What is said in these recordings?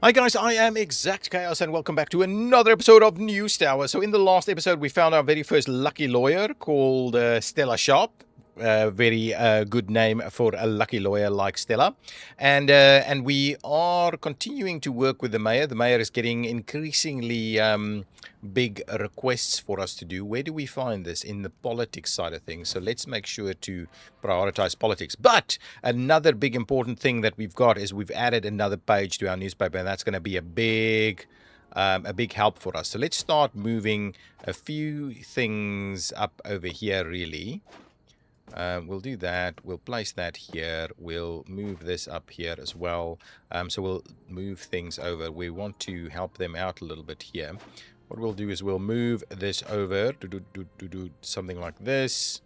Hi guys, I am Exact Chaos and welcome back to another episode of News Tower. So in the last episode we found our very first lucky lawyer called Stella Sharp. Very good name for a lucky lawyer like Stella. And we are continuing to work with the mayor. The mayor is getting increasingly big requests for us to do. Where do we find this? In the politics side of things. So let's make sure to prioritize politics. But another big important thing that we've got is we've added another page to our newspaper, and that's going to be a big help for us. So let's start moving a few things up over here, really. We'll do that. We'll place that here. We'll move this up here as well. So we'll move things over. We want to help them out a little bit here. What we'll do is we'll move this over to do something like this.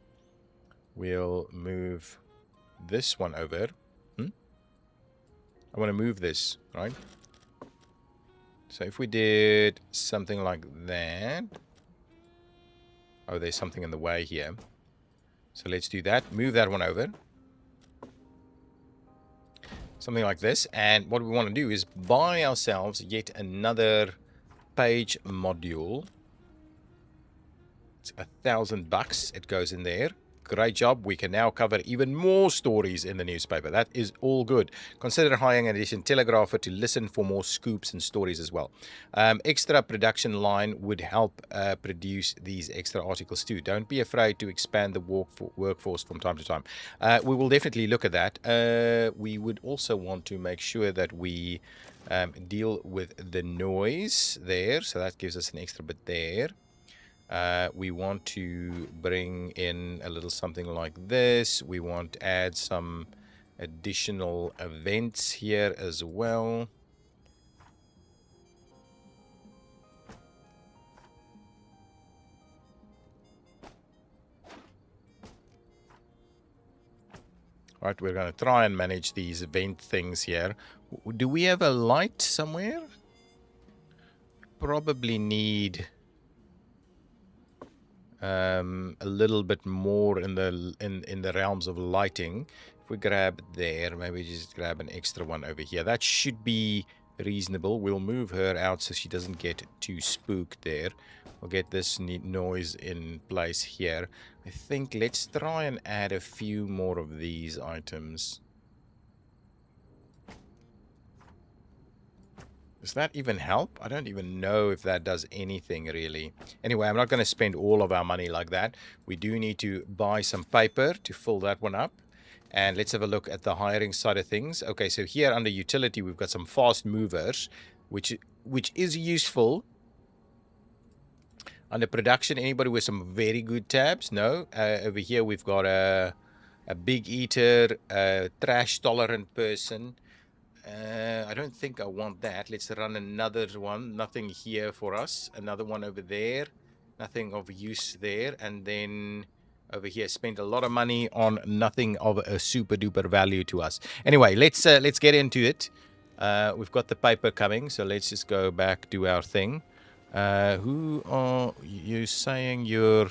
We'll move this one over. I want to move this, right? So if we did something like that. Oh, there's something in the way here. So let's do that. Move that one over. Something like this. And what we want to do is buy ourselves yet another page module. It's $1,000. It goes in there. Great job. We can now cover even more stories in the newspaper. That is all good. Consider hiring an additional telegrapher to listen for more scoops and stories as well. Extra production line would help produce these extra articles too. Don't be afraid to expand the workforce from time to time. We will definitely look at that. We would also want to make sure that we deal with the noise there. So that gives us an extra bit there. We want to bring in a little something like this. We want to add some additional events here as well. Right, we're going to try and manage these event things here. Do we have a light somewhere? Probably need a little bit more in the realms of lighting. If we grab there, maybe just grab an extra one over here. That should be reasonable. We'll move her out so she doesn't get too spooked there. We'll get this noise in place here. I think let's try and add a few more of these items. Does that even help? I don't even know if that does anything really. Anyway, I'm not going to spend all of our money like that. We do need to buy some paper to fill that one up. And let's have a look at the hiring side of things. Okay, so here under utility, we've got some fast movers, which is useful. Under production, anybody with some very good tabs? No. Over here, we've got a big eater, a trash tolerant person. I don't think I want that. Let's run another one. Nothing here for us. Another one over there. Nothing of use there. And then over here, spent a lot of money on nothing of a super duper value to us. Anyway, let's get into it. We've got the paper coming, so let's just go back, do our thing. Who are you saying you're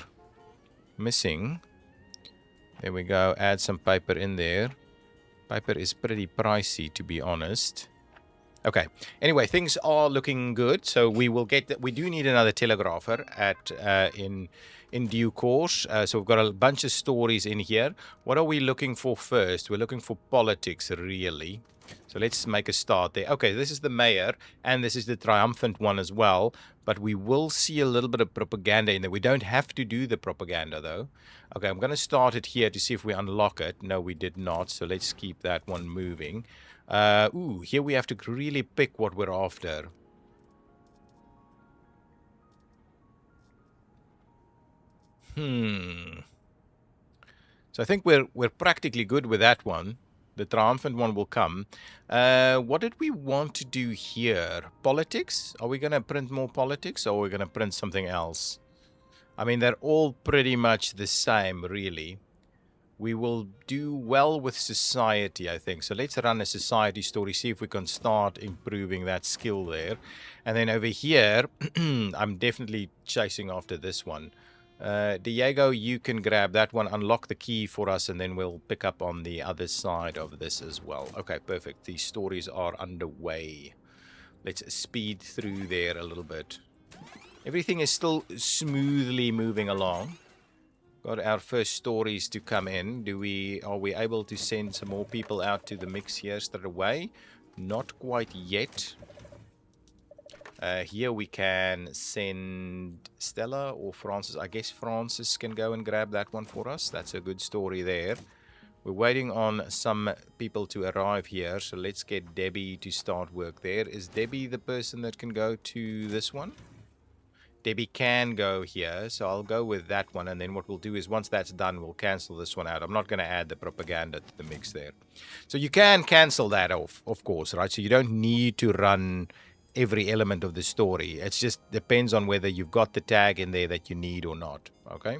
missing? There we go. Add some paper in there. Paper is pretty pricey, to be honest. Okay. Anyway, things are looking good. So we will get that. We do need another telegrapher in due course. So we've got a bunch of stories in here. What are we looking for first? We're looking for politics, really. So let's make a start there. Okay, this is the mayor, and this is the triumphant one as well. But we will see a little bit of propaganda in there. We don't have to do the propaganda, though. Okay, I'm going to start it here to see if we unlock it. No, we did not. So let's keep that one moving. Here we have to really pick what we're after. So I think we're practically good with that one. The triumphant one will come. What did we want to do here? Politics? Are we going to print more politics, or are we going to print something else? I mean, they're all pretty much the same, really. We will do well with society, I think. So let's run a society story, see if we can start improving that skill there. And then over here, I'm definitely chasing after this one. Diego, you can grab that one, unlock the key for us, and then we'll pick up on the other side of this as well. Okay, perfect. These stories are underway. Let's speed through there a little bit. Everything is still smoothly moving along. Got our first stories to come in. Are we able to send some more people out to the mix here straight away? Not quite yet. Here we can send Stella or Francis. I guess Francis can go and grab that one for us. That's a good story there. We're waiting on some people to arrive here, so let's get Debbie to start work there. Is Debbie the person that can go to this one? Debbie can go here, so I'll go with that one, and then what we'll do is once that's done, we'll cancel this one out. I'm not going to add the propaganda to the mix there. So you can cancel that off, of course, right? So you don't need to run every element of the story. It just depends on whether you've got the tag in there that you need or not, okay?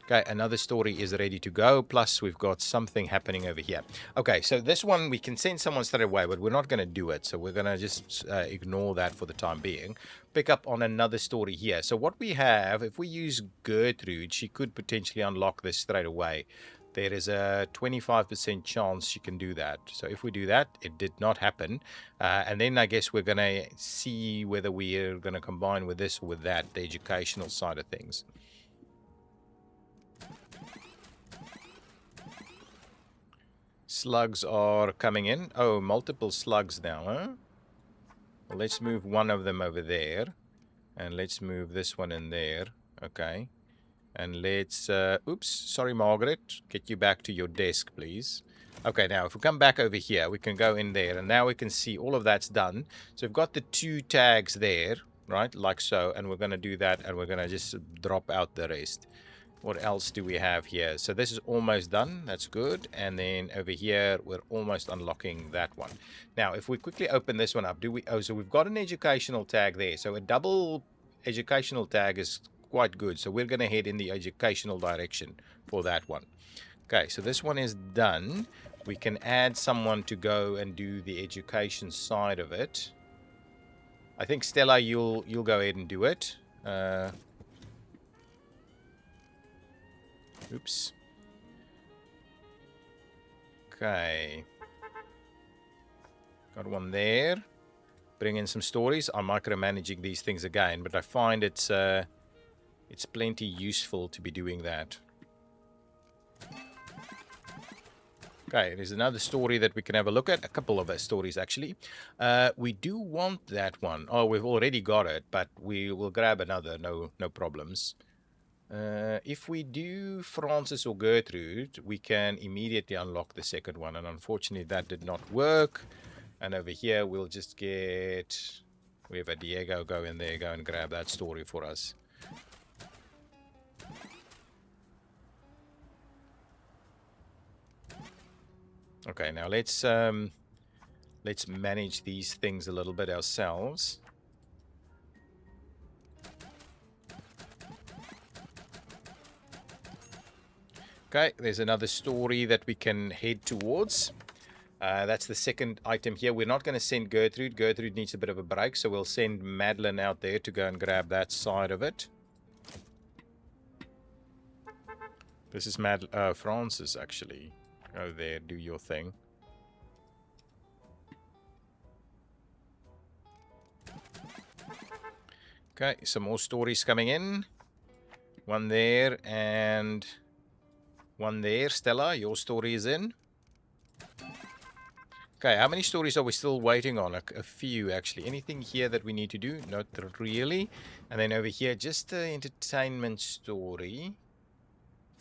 Okay, another story is ready to go, plus we've got something happening over here. Okay, so this one, we can send someone straight away, but we're not going to do it, so we're going to just ignore that for the time being. Pick up on another story here. So what we have, if we use Gertrude, she could potentially unlock this straight away. There is a 25% chance she can do that. So if we do that, it did not happen. And then I guess we're going to see whether we are going to combine with this or with that, the educational side of things. Slugs are coming in. Oh, multiple slugs now, huh? Well, let's move one of them over there. And let's move this one in there. Okay. And let's... oops, sorry, Margaret. Get you back to your desk, please. Okay, now, if we come back over here, we can go in there. And now we can see all of that's done. So we've got the 2 tags there, right? Like so. And we're going to do that. And we're going to just drop out the rest. What else do we have here? So this is almost done. That's good. And then over here, we're almost unlocking that one. Now, if we quickly open this one up, oh, so we've got an educational tag there. So a double educational tag is quite good. So we're going to head in the educational direction for that one. Okay, so this one is done. We can add someone to go and do the education side of it. I think, Stella, you'll go ahead and do it. Oops. Okay. Got one there. Bring in some stories. I'm micromanaging these things again, but I find it's plenty useful to be doing that. Okay, there's another story that we can have a look at. A couple of stories, actually. We do want that one. Oh, we've already got it, but we will grab another. No problems. If we do Francis or Gertrude, we can immediately unlock the second one. And unfortunately, that did not work. And over here, we'll just get... We have a Diego. Go in there. Go and grab that story for us. Okay, now let's manage these things a little bit ourselves. Okay, there's another story that we can head towards. That's the second item here. We're not going to send Gertrude. Gertrude needs a bit of a break, so we'll send Madeline out there to go and grab that side of it. This is Francis, actually. Go there, do your thing. Okay, some more stories coming in. One there and one there. Stella, your story is in. Okay, how many stories are we still waiting on? A few, actually. Anything here that we need to do? Not really. And then over here, just the entertainment story.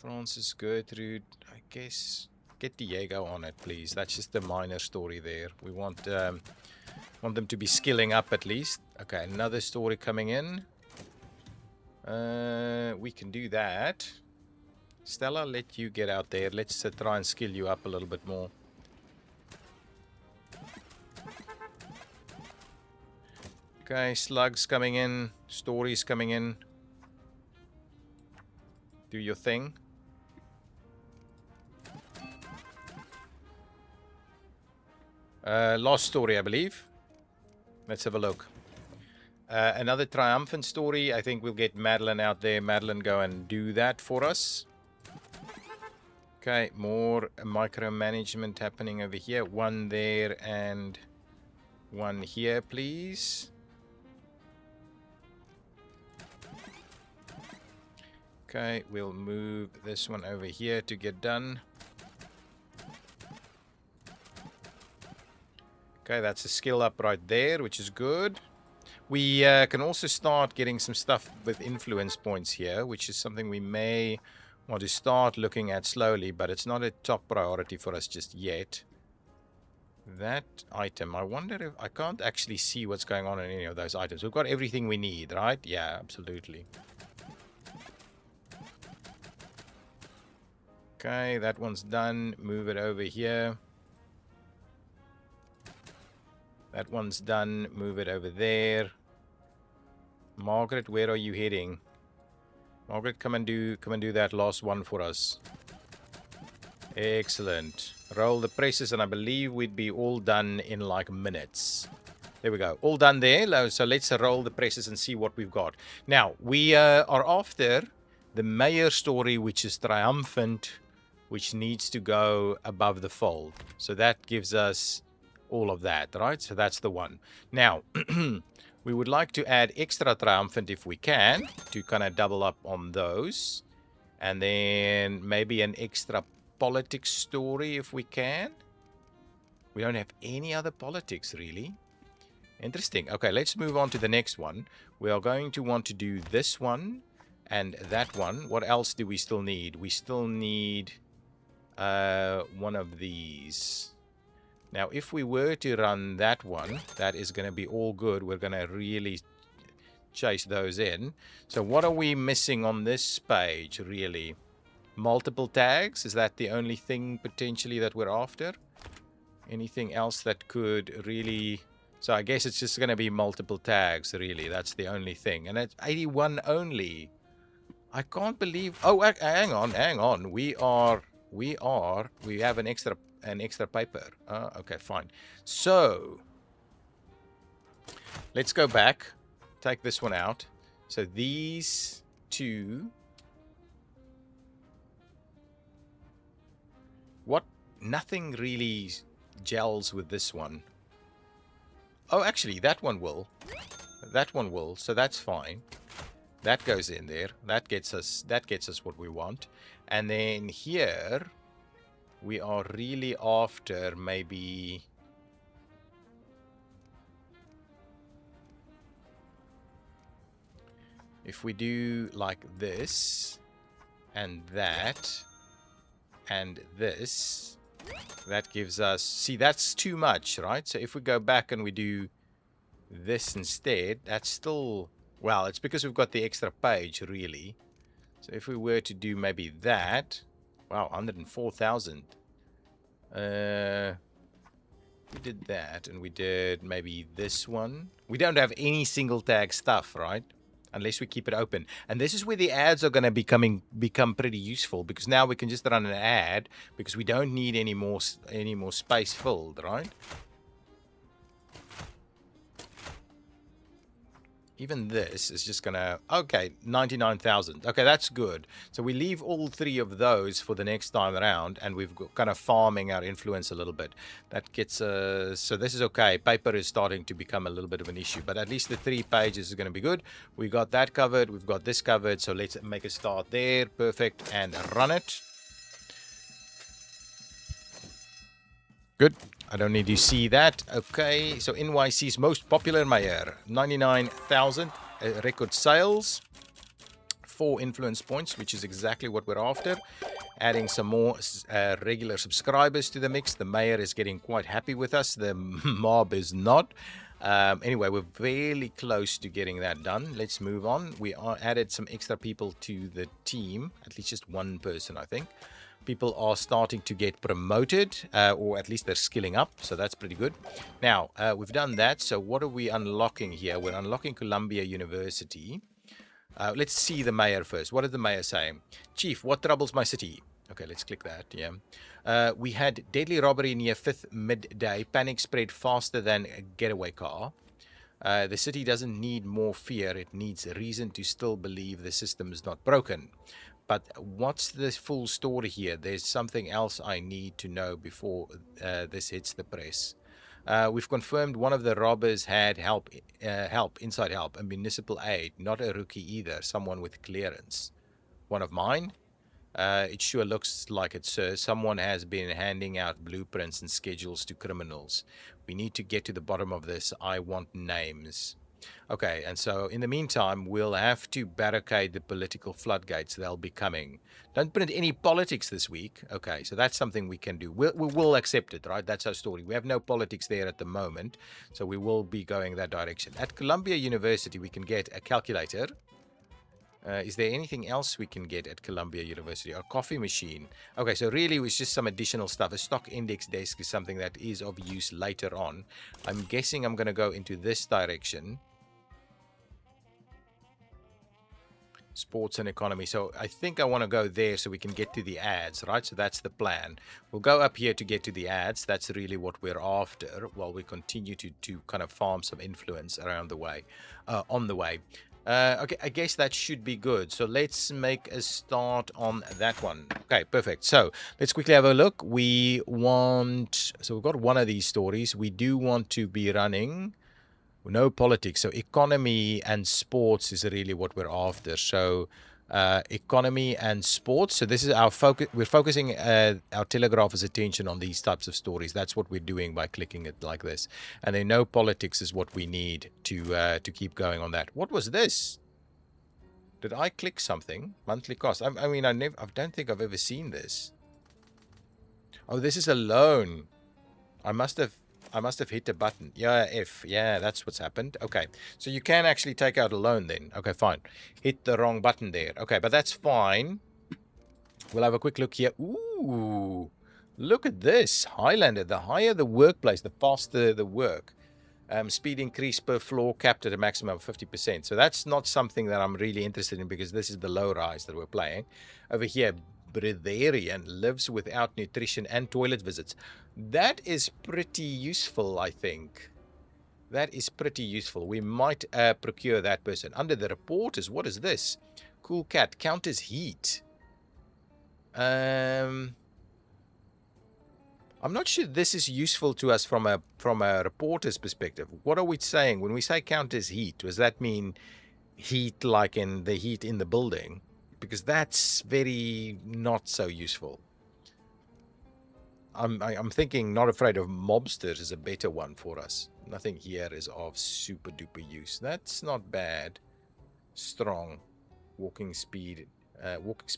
Francis, Gertrude, I guess... Get Diego on it, please. That's just a minor story there. We want them to be skilling up at least. Okay, another story coming in. We can do that. Stella, let you get out there. Let's try and skill you up a little bit more. Okay, slugs coming in. Stories coming in. Do your thing. Lost story, I believe. Let's have a look. Another triumphant story. I think we'll get Madeline out there. Madeline, go and do that for us. Okay, more micromanagement happening over here. One there and One here, please. Okay, we'll move this one over here to get done. Okay, that's a skill up right there, which is good. We can also start getting some stuff with influence points here, which is something we may want to start looking at slowly, but it's not a top priority for us just yet. That item, I wonder if I can't actually see what's going on in any of those items. We've got everything we need, right? Yeah, absolutely. Okay, that one's done. Move it over here. That one's done. Move it over there. Margaret, where are you heading? Margaret, come and do that last one for us. Excellent. Roll the presses, and I believe we'd be all done in like minutes. There we go. All done there. So let's roll the presses and see what we've got. Now, we are after the mayor story, which is triumphant, which needs to go above the fold. So that gives us all of that, right? So that's the one. Now, we would like to add extra triumphant if we can, to kind of double up on those. And then maybe an extra politics story if we can. We don't have any other politics, really. Interesting. Okay, let's move on to the next one. We are going to want to do this one and that one. What else do we still need? We still need one of these. Now, if we were to run that one, that is going to be all good. We're going to really chase those in. So what are we missing on this page, really? Multiple tags? Is that the only thing potentially that we're after? Anything else that could really... So I guess it's just going to be multiple tags, really. That's the only thing. And it's 81 only. I can't believe... Oh, hang on. We have an extra paper. Okay, fine. So, let's go back. Take this one out. So these two... What? Nothing really gels with this one. Oh, actually, that one will. That one will, so that's fine. That goes in there. That gets us what we want. And then here, we are really after maybe... If we do like this, and that, and this... That gives us... See, that's too much, right? So if we go back and we do this instead, that's still... Well, it's because we've got the extra page, really. So if we were to do maybe that... Wow, 104,000. We did that, and we did maybe this one. We don't have any single tag stuff, right? Unless we keep it open. And this is where the ads are going to become pretty useful, because now we can just run an ad because we don't need any more space filled, right? Even this is just going to... Okay, 99,000. Okay, that's good. So we leave all three of those for the next time around, and we've got kind of farming our influence a little bit. That gets... so this is okay. Paper is starting to become a little bit of an issue, but at least the 3 pages is going to be good. We got that covered. We've got this covered, so let's make a start there. Perfect, and run it. Good. I don't need to see that. Okay, so NYC's most popular mayor. 99,000 record sales. 4 influence points, which is exactly what we're after. Adding some more regular subscribers to the mix. The mayor is getting quite happy with us. The mob is not. Anyway, we're fairly close to getting that done. Let's move on. We added some extra people to the team. At least just one person, I think. People are starting to get promoted, or at least they're skilling up, so that's pretty good. Now, we've done that, so what are we unlocking here? We're unlocking Columbia University. Let's see the mayor first. What did the mayor say? Chief, what troubles my city? Okay, let's click that, yeah. We had deadly robbery near 5th midday. Panic spread faster than a getaway car. The city doesn't need more fear. It needs a reason to still believe the system is not broken. But what's the full story here? There's something else I need to know before this hits the press. We've confirmed one of the robbers had inside help, a municipal aid, not a rookie either, someone with clearance. One of mine? It sure looks like it, sir. Someone has been handing out blueprints and schedules to criminals. We need to get to the bottom of this. I want names. Okay, and so in the meantime, we'll have to barricade the political floodgates. They'll be coming. Don't print any politics this week. Okay, so that's something we can do. We'll accept it, right? That's our story. We have no politics there at the moment, so we will be going that direction. At Columbia University, we can get a calculator. Is there anything else we can get at Columbia University? A coffee machine. Okay, so really it's just some additional stuff. A stock index desk is something that is of use later on. I'm guessing I'm going to go into this direction. Sports and economy. So I think I want to go there so we can get to the ads, right? So that's the plan. We'll go up here to get to the ads. That's really what we're after while we continue to kind of farm some influence around the way, on the way. Okay, I guess that should be good. So let's make a start on that one. Okay, perfect. So let's quickly have a look. We've got one of these stories. We do want to be running no politics. So economy and sports is really what we're after. So economy and sports. So this is our focus. We're focusing our Telegraph's attention on these types of stories. That's what we're doing by clicking it like this. And then no politics is what we need to keep going on that. What was this? Did I click something? Monthly cost. I don't think I've ever seen this. Oh, this is a loan. I must have hit a button. Yeah, F. Yeah, that's what's happened. Okay. So you can actually take out a loan then. Okay, fine. Hit the wrong button there. Okay, but that's fine. We'll have a quick look here. Ooh. Look at this. Highlander. The higher the workplace, the faster the work. Speed increase per floor capped at a maximum of 50%. So that's not something that I'm really interested in because this is the low rise that we're playing. Over here, breatharian lives without nutrition and toilet visits. That is pretty useful, I think. That is pretty useful. We might procure that person. Under the reporters, what is this? Cool cat counters heat. I'm not sure this is useful to us from a reporter's perspective. What are we saying when we say counters heat? Does that mean heat like in the heat in the building? Because that's very not so useful. I'm thinking not afraid of mobsters is a better one for us. Nothing here is of super duper use. That's not bad. Strong. Walking speed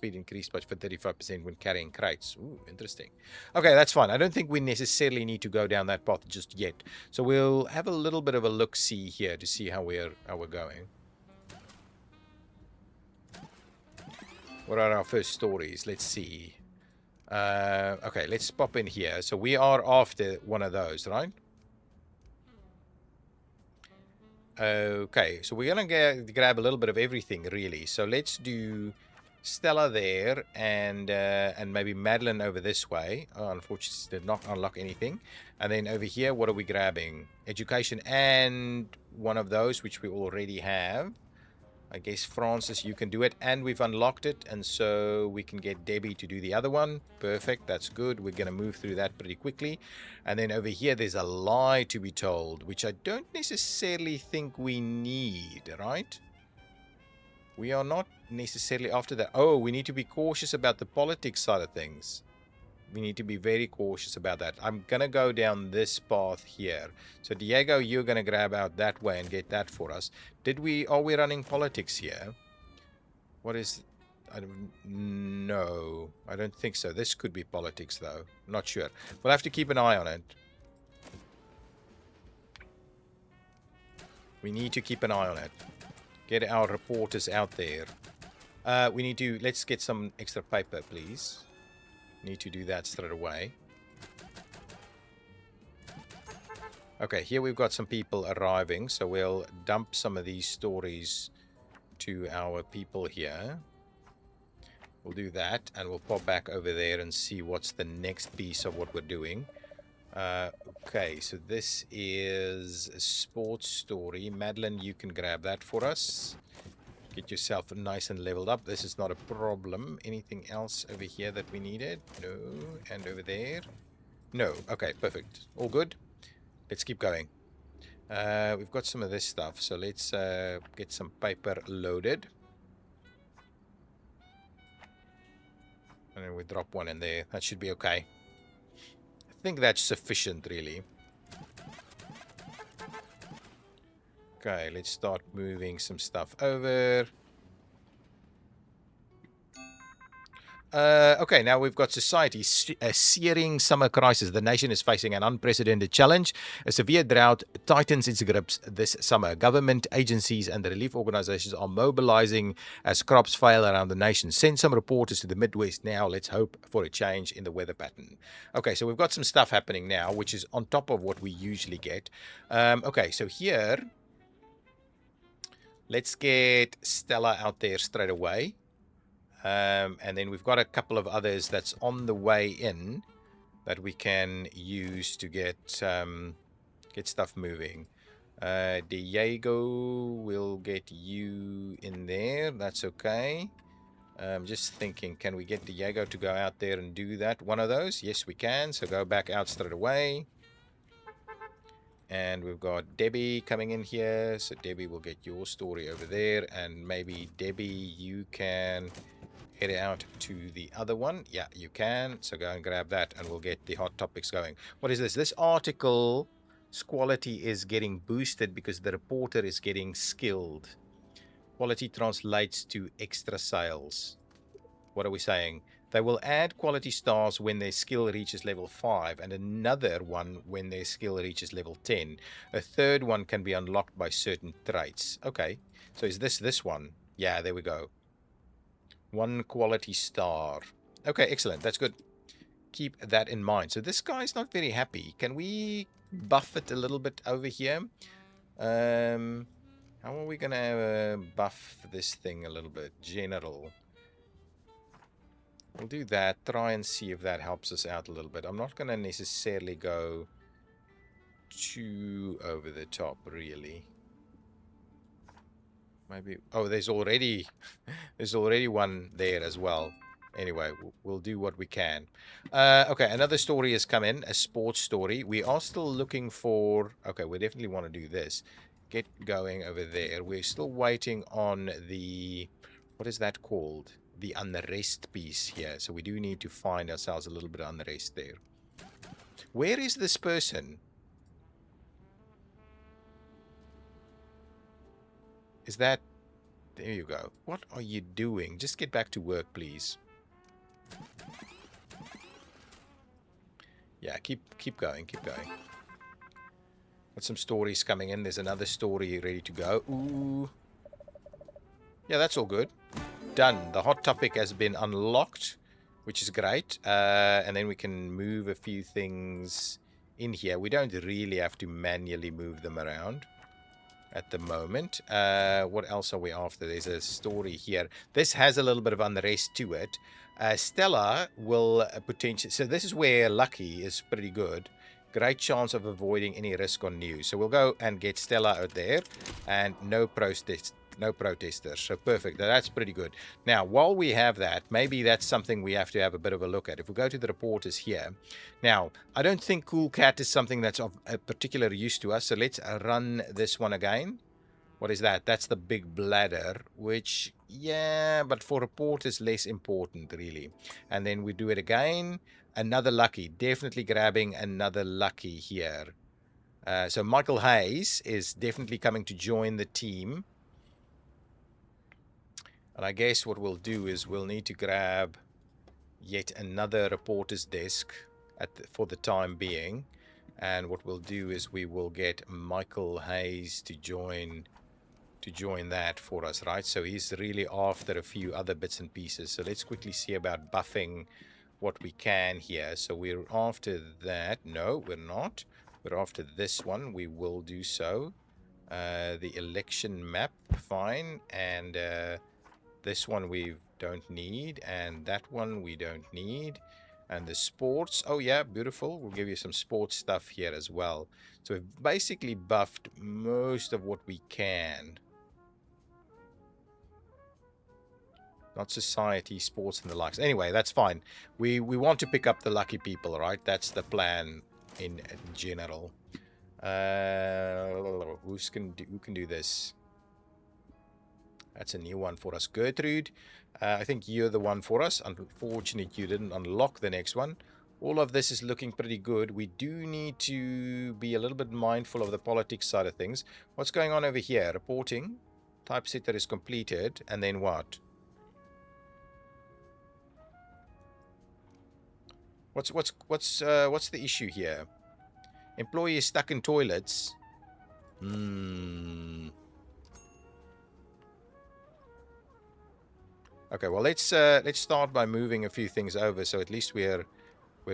increased by 35% when carrying crates. Ooh, interesting. Okay, that's fine. I don't think we necessarily need to go down that path just yet. So we'll have a little bit of a look-see here to see how we're going. What are our first stories? Let's see. Okay, let's pop in here. So we are after one of those, right? Okay, so we're gonna grab a little bit of everything, really. So let's do Stella there and maybe Madeline over this way. Oh, unfortunately, did not unlock anything. And then over here, what are we grabbing? Education and one of those, which we already have. I guess, Francis, you can do it. And we've unlocked it. And so we can get Debbie to do the other one. Perfect. That's good. We're going to move through that pretty quickly. And then over here, there's a lie to be told, which I don't necessarily think we need, right? We are not necessarily after that. Oh, we need to be cautious about the politics side of things. We need to be very cautious about that. I'm going to go down this path here. So, Diego, you're going to grab out that way and get that for us. Are we running politics here? What is... No, I don't think so. This could be politics, though. Not sure. We'll have to keep an eye on it. We need to keep an eye on it. Get our reporters out there. We need to... Let's get some extra paper, please. Need to do that straight away. Okay, here we've got some people arriving, so we'll dump some of these stories to our people here. We'll do that, and we'll pop back over there and see what's the next piece of what we're doing. Okay, so this is a sports story. Madeline, you can grab that for us. Get yourself nice and leveled up. This is not a problem. Anything else over here that we needed? No. And over there? No. Okay, perfect. All good. let's keep going. We've got some of this stuff, so let's get some paper loaded. And then we drop one in there. That should be okay. I think that's sufficient, really. Okay, let's start moving some stuff over. Okay, now we've got society. A searing summer crisis. The nation is facing an unprecedented challenge. A severe drought tightens its grips this summer. Government agencies and the relief organizations are mobilizing as crops fail around the nation. Send some reporters to the Midwest now. Let's hope for a change in the weather pattern. Okay, so we've got some stuff happening now, which is on top of what we usually get. Okay, so here, let's get Stella out there straight away. And then we've got a couple of others that's on the way in that we can use to get stuff moving. Diego, will get you in there. That's okay. I'm just thinking, can we get Diego to go out there and do that? One of those? Yes, we can. So go back out straight away. And we've got Debbie coming in here. So Debbie will get your story over there. And maybe Debbie, you can head out to the other one. Yeah, you can. So go and grab that and we'll get the hot topics going. What is this? This article's quality is getting boosted because the reporter is getting skilled. Quality translates to extra sales. What are we saying? They will add quality stars when their skill reaches level 5 and another one when their skill reaches level 10. A third one can be unlocked by certain traits. Okay, so is this one? Yeah, there we go. 1 quality star. Okay, excellent. That's good. Keep that in mind. So this guy's not very happy. Can we buff it a little bit over here? How are we going to buff this thing a little bit? General. We'll do that. Try and see if that helps us out a little bit. I'm not going to necessarily go too over the top, really. Maybe. Oh, there's already one there as well. Anyway, we'll do what we can. Okay, another story has come in, a sports story. We are still looking for. Okay, we definitely want to do this. Get going over there. We're still waiting on the. What is that called? The unrest piece here. So we do need to find ourselves a little bit of unrest there. Where is this person? Is that... There you go. What are you doing? Just get back to work, please. Yeah, keep going, keep going. Got some stories coming in. There's another story ready to go. Ooh. Yeah, that's all good. Done. The hot topic has been unlocked, which is great. And then we can move a few things in here. We don't really have to manually move them around at the moment. What else are we after? There's a story here. This has a little bit of unrest to it. Stella will potentially... So this is where lucky is pretty good. Great chance of avoiding any risk on news. So we'll go and get Stella out there. And no protesters. So perfect. That's pretty good. Now, while we have that, maybe that's something we have to have a bit of a look at. If we go to the reporters here. Now, I don't think Cool Cat is something that's of a particular use to us. So let's run this one again. What is that? That's the big bladder, which, yeah, but for reporters, less important, really. And then we do it again. Another lucky. Definitely grabbing another lucky here. So Michael Hayes is definitely coming to join the team. And I guess what we'll do is we'll need to grab yet another reporter's desk for the time being. And what we'll do is we will get Michael Hayes to join that for us, right? So he's really after a few other bits and pieces. So let's quickly see about buffing what we can here. So we're after that. No, we're not. We're after this one. We will do so. The election map, fine. And... this one we don't need, and that one we don't need. And the sports, oh yeah, beautiful. We'll give you some sports stuff here as well. So we've basically buffed most of what we can. Not society, sports, and the likes. Anyway, that's fine. We want to pick up the lucky people, right? That's the plan in general. Who can do this? That's a new one for us. Gertrude, I think you're the one for us. Unfortunately, you didn't unlock the next one. All of this is looking pretty good. We do need to be a little bit mindful of the politics side of things. What's going on over here? Reporting. Typesetter is completed. And then what? What's the issue here? Employee is stuck in toilets. Okay, well let's start by moving a few things over, so at least we're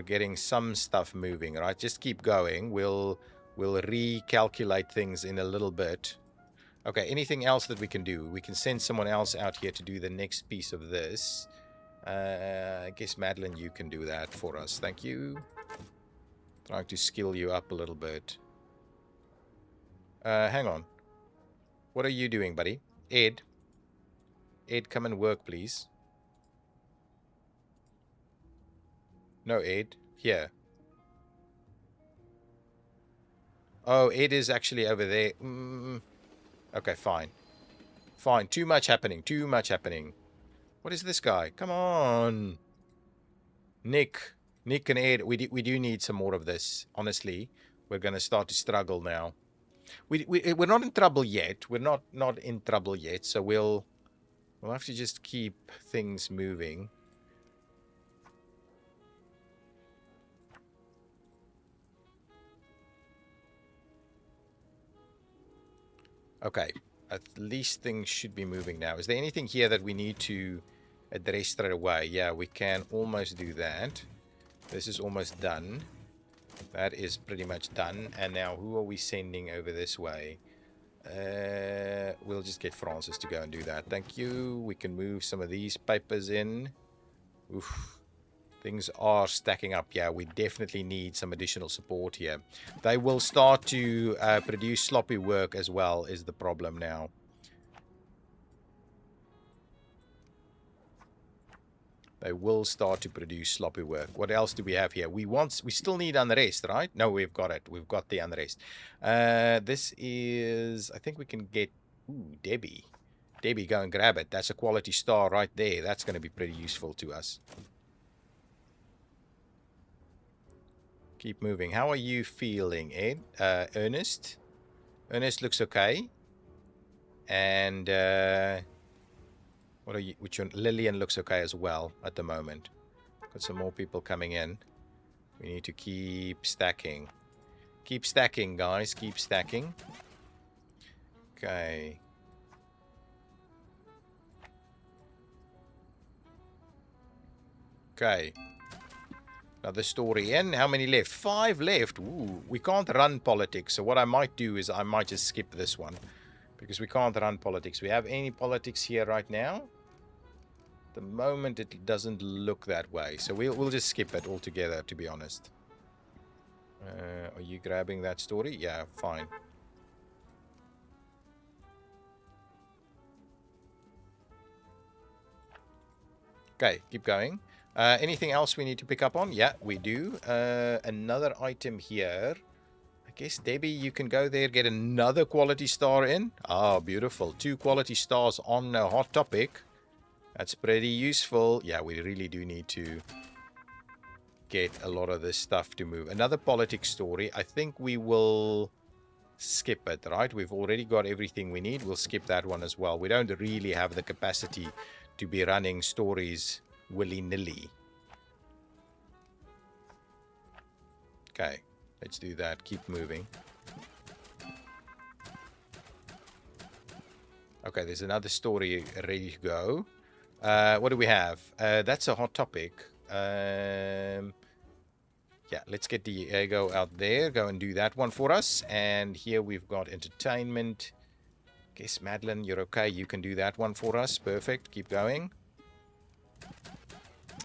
getting some stuff moving, right? Just keep going. We'll recalculate things in a little bit. Okay, anything else that we can do? We can send someone else out here to do the next piece of this. I guess Madeline, you can do that for us. Thank you. Trying to skill you up a little bit. Hang on. What are you doing, buddy? Ed, come and work, please. No, Ed. Here. Oh, Ed is actually over there. Okay, fine. Fine. Too much happening. Too much happening. What is this guy? Come on. Nick and Ed, we do need some more of this. Honestly, we're going to start to struggle now. We're not in trouble yet. We're not in trouble yet, so we'll have to just keep things moving. Okay, at least things should be moving now. Is there anything here that we need to address straight away? Yeah, we can almost do that. This is almost done. That is pretty much done. And now who are we sending over this way? We'll just get Francis to go and do that. Thank you. We can move some of these papers in. Oof. Things are stacking up. Yeah, we definitely need some additional support here. They will start to produce sloppy work as well, is the problem now. They will start to produce sloppy work. What else do we have here? We still need unrest, right? No, we've got it. We've got the unrest. This is, I think we can get, ooh, Debbie. Debbie, go and grab it. That's a quality star right there. That's going to be pretty useful to us. Keep moving. How are you feeling, Ed? Ernest? Ernest looks okay. And what are you? Which one? Lillian looks okay as well at the moment. Got some more people coming in. We need to keep stacking. Keep stacking, guys. Keep stacking. Okay. Okay. Another story in. How many left? 5 left. Ooh, we can't run politics. So what I might do is I might just skip this one. Because we can't run politics. We have any politics here right now? At the moment, it doesn't look that way. So we'll just skip it altogether, to be honest. Are you grabbing that story? Yeah, fine. Okay, keep going. Anything else we need to pick up on? Yeah, we do. Another item here. I guess, Debbie, you can go there, get another quality star in. Ah, beautiful. 2 quality stars on a hot topic. That's pretty useful. Yeah, we really do need to get a lot of this stuff to move. Another politics story. I think we will skip it, right? We've already got everything we need. We'll skip that one as well. We don't really have the capacity to be running stories willy-nilly. Okay, let's do that. Keep moving. Okay, there's another story ready to go. What do we have? That's a hot topic. Yeah, let's get Diego out there. Go and do that one for us. And here we've got entertainment. Guess, Madeline, you're okay. You can do that one for us. Perfect. Keep going.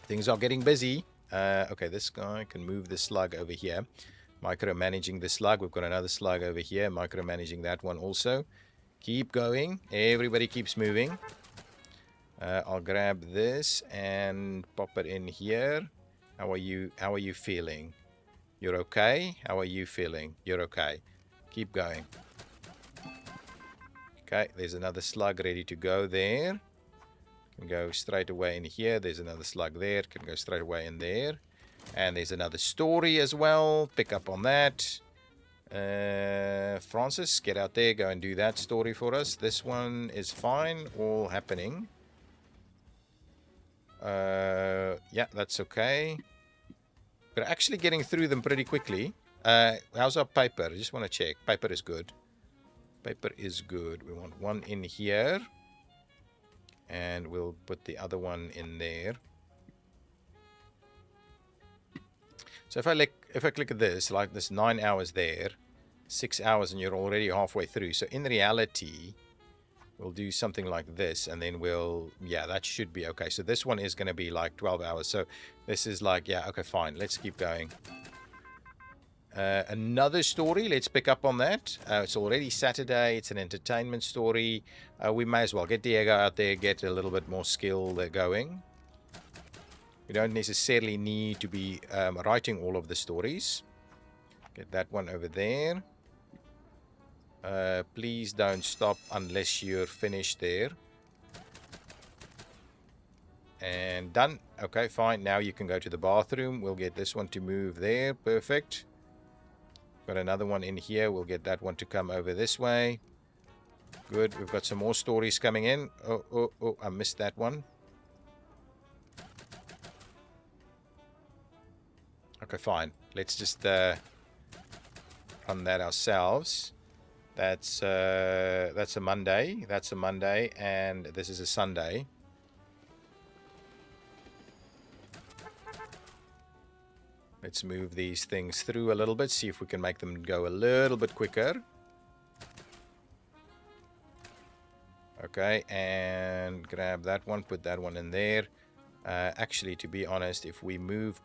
Things are getting busy. Okay, this guy can move the slug over here. Micromanaging the slug. We've got another slug over here. Micromanaging that one also. Keep going. Everybody keeps moving. I'll grab this and pop it in here. How are you feeling? You're okay? How are you feeling? You're okay. Keep going. Okay, there's another slug ready to go there. Can go straight away in here. There's another slug there. Can go straight away in there. And there's another story as well. Pick up on that. Francis, get out there. Go and do that story for us. This one is fine. All happening. Yeah, that's okay. We're actually getting through them pretty quickly. How's our paper? I just want to check. Paper is good. Paper is good. We want one in here. And we'll put the other one in there. So if I click at this, like this 9 hours there, 6 hours, and you're already halfway through. So in reality, we'll do something like this, and then yeah, that should be okay. So this one is going to be like 12 hours. So this is like, yeah, okay, fine. Let's keep going. Another story, let's pick up on that. It's already Saturday. It's an entertainment story. We may as well get Diego out there, get a little bit more skill going. We don't necessarily need to be writing all of the stories. Get that one over there. Please don't stop unless you're finished there. And done. Okay, fine. Now you can go to the bathroom. We'll get this one to move there. Perfect. Got another one in here. We'll get that one to come over this way. Good. We've got some more stories coming in. Oh, I missed that one. Okay, fine. Let's just run that ourselves. That's a Monday. That's a Monday, and this is a Sunday. Let's move these things through a little bit, see if we can make them go a little bit quicker. Okay, and grab that one, put that one in there. Actually, to be honest, if we move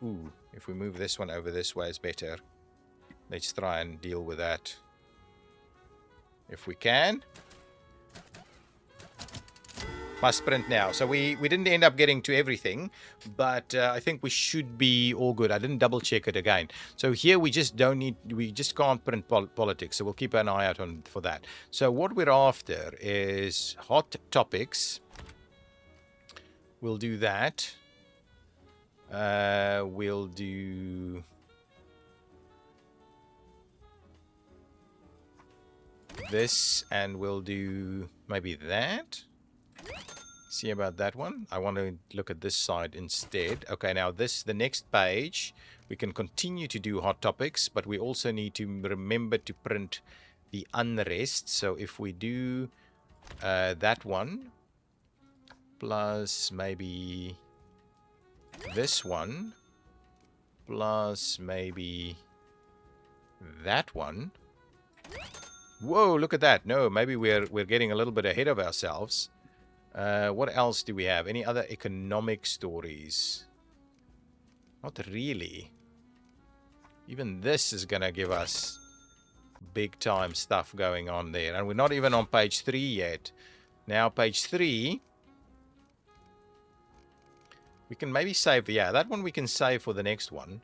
this one over this way is better. Let's try and deal with that if we can. Must print now. So we didn't end up getting to everything, but I think we should be all good. I didn't double check it again. So here we just can't print politics. So we'll keep an eye out for that. So what we're after is hot topics. We'll do that. We'll do this, and we'll do maybe that. See about that one. I want to look at this side instead. Okay, now the next page, we can continue to do hot topics, but we also need to remember to print the unrest. So if we do that one, plus maybe this one, plus maybe that one. Whoa, look at that. No, maybe we're getting a little bit ahead of ourselves. What else do we have? Any other economic stories? Not really. Even this is going to give us big time stuff going on there. And we're not even on page 3 yet. Now, page 3, we can maybe save. Yeah, that one we can save for the next one.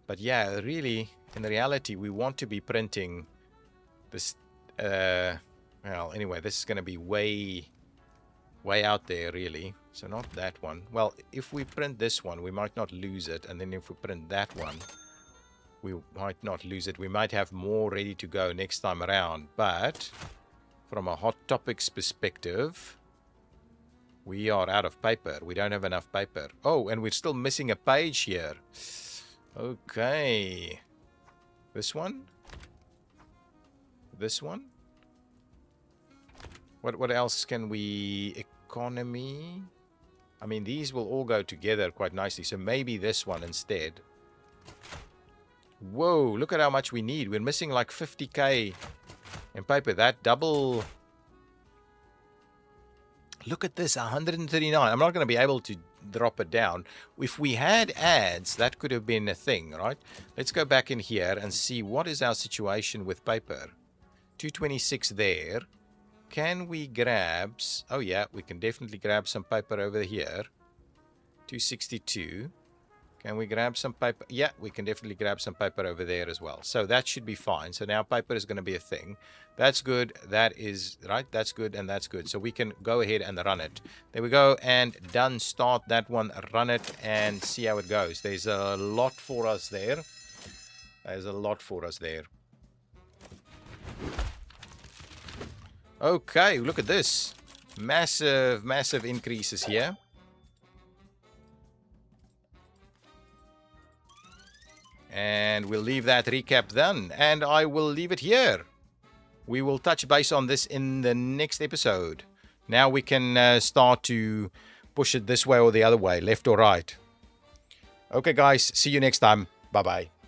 But yeah, really, in reality, we want to be printing this. Well, anyway, this is going to be way out there, really. So not that one. Well, if we print this one, we might not lose it. And then if we print that one, we might not lose it. We might have more ready to go next time around. But from a hot topics perspective, we are out of paper. We don't have enough paper. Oh, and we're still missing a page here. Okay. This one? This one? What else can we... Economy? I mean, these will all go together quite nicely. So maybe this one instead. Whoa, look at how much we need. We're missing like 50k in paper. That double... Look at this, 139. I'm not going to be able to drop it down. If we had ads, that could have been a thing, right? Let's go back in here and see what is our situation with paper. 226 there. Can we grab... Oh, yeah, we can definitely grab some paper over here. 262. Can we grab some paper? Yeah, we can definitely grab some paper over there as well. So that should be fine. So now paper is going to be a thing. That's good. That is right. That's good. And that's good. So we can go ahead and run it. There we go. And done. Start that one. Run it and see how it goes. There's a lot for us there. There's a lot for us there. Okay. Look at this. Massive, massive increases here. And we'll leave that recap then. And I will leave it here. We will touch base on this in the next episode. Now we can start to push it this way or the other way, left or right. Okay, guys. See you next time. Bye-bye.